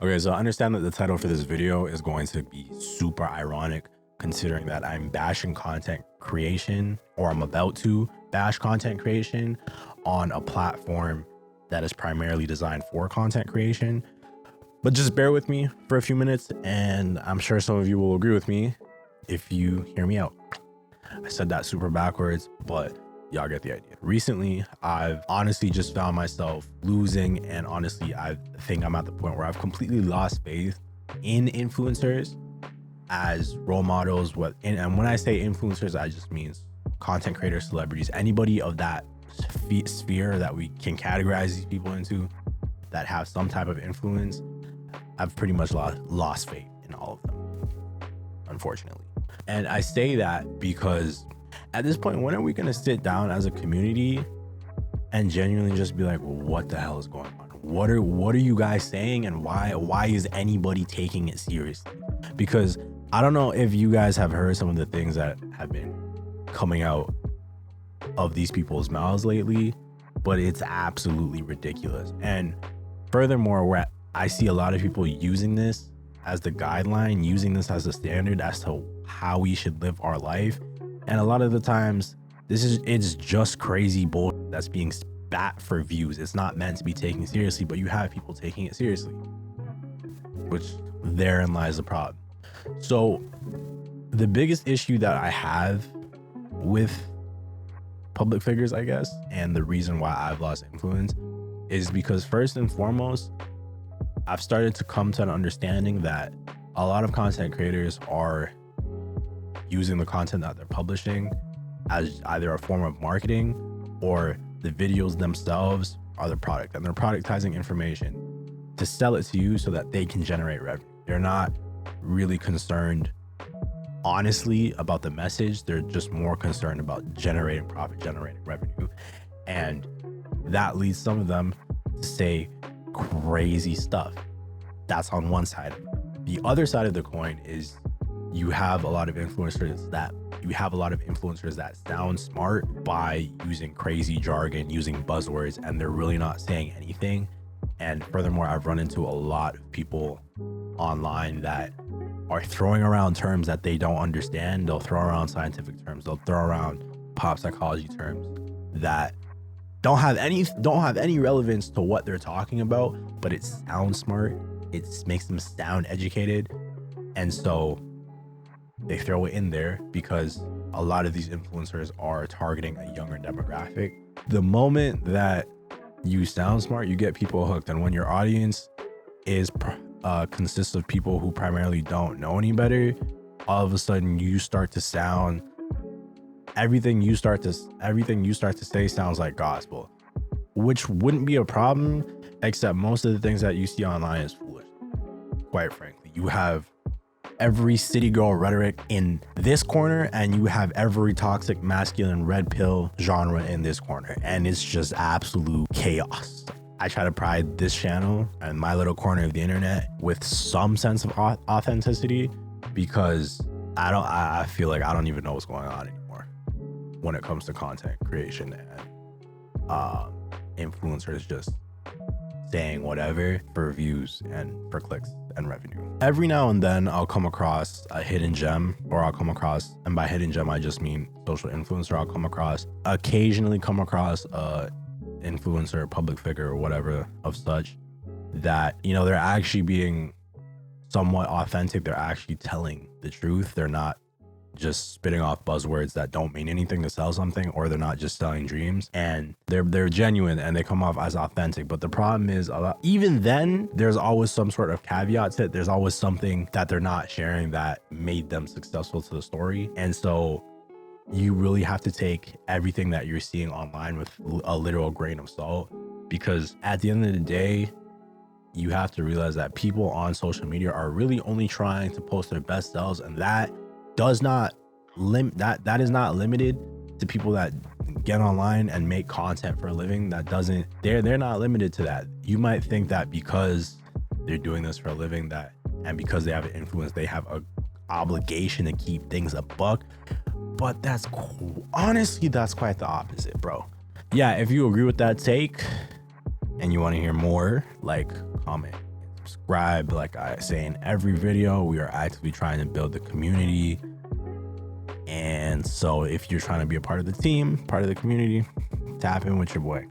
Okay, so I understand that the title for this video is going to be super ironic considering that I'm bashing content creation, or I'm about to bash content creation on a platform that is primarily designed for content creation. But just bear with me for a few minutes and I'm sure some of you will agree with me if you hear me out. I said that super backwards, but y'all get the idea. Recently, I've honestly just found myself losing, and honestly, I think I'm at the point where I've completely lost faith in influencers as role models. And when I say influencers, I just means content creators, celebrities, anybody of that sphere that we can categorize these people into that have some type of influence. I've pretty much lost faith in all of them, unfortunately. And I say that because at this point, when are we going to sit down as a community and genuinely just be like, well, what the hell is going on? What are you guys saying, and why is anybody taking it seriously? Because I don't know if you guys have heard some of the things that have been coming out of these people's mouths lately, but it's absolutely ridiculous. And furthermore, I see a lot of people using this as the guideline, using this as a standard as to how we should live our life. And a lot of the times it's just crazy bullshit that's being spat for views. It's not meant to be taken seriously, but you have people taking it seriously, which therein lies the problem. So the biggest issue that I have with public figures, I guess, and the reason why I've lost influence is because first and foremost, I've started to come to an understanding that a lot of content creators are using the content that they're publishing as either a form of marketing, or the videos themselves are the product, and they're productizing information to sell it to you so that they can generate revenue. They're not really concerned, honestly, about the message. They're just more concerned about generating profit, generating revenue. And that leads some of them to say crazy stuff. That's on one side. The other side of the coin is you have a lot of influencers that sound smart by using crazy jargon, using buzzwords, and they're really not saying anything. And furthermore, I've run into a lot of people online that are throwing around terms that they don't understand. They'll throw around scientific terms, they'll throw around pop psychology terms that don't have any relevance to what they're talking about, but it sounds smart. It makes them sound educated. And so they throw it in there because a lot of these influencers are targeting a younger demographic. The moment that you sound smart, you get people hooked. And when your audience consists of people who primarily don't know any better, all of a sudden you start to sound, everything you start to say sounds like gospel, which wouldn't be a problem, except most of the things that you see online is foolish. Quite frankly, you have every city girl rhetoric in this corner, and you have every toxic masculine red pill genre in this corner, and it's just absolute chaos. I try to pride this channel and my little corner of the internet with some sense of authenticity, because I feel like I don't even know what's going on anymore when it comes to content creation and influencers just saying whatever for views and for clicks and revenue. Every now and then I'll come across a hidden gem, or and by hidden gem I just mean social influencer. Occasionally come across a influencer, public figure, or whatever of such, that, you know, they're actually being somewhat authentic. They're actually telling the truth. They're not just spitting off buzzwords that don't mean anything to sell something, or they're not just selling dreams, and they're genuine and they come off as authentic. But the problem is, even then, there's always some sort of caveat to it. There's always something that they're not sharing that made them successful to the story. And so you really have to take everything that you're seeing online with a literal grain of salt, because at the end of the day, you have to realize that people on social media are really only trying to post their best selves, and that is not limited to people that get online and make content for a living. They're not limited to that. You might think that because they're doing this for a living, and because they have an influence, they have an obligation to keep things a buck. But honestly, that's quite the opposite, bro. Yeah, if you agree with that take and you want to hear more, like, comment, subscribe. Like I say in every video, we are actively trying to build the community. And so if you're trying to be a part of the team, part of the community, tap in with your boy.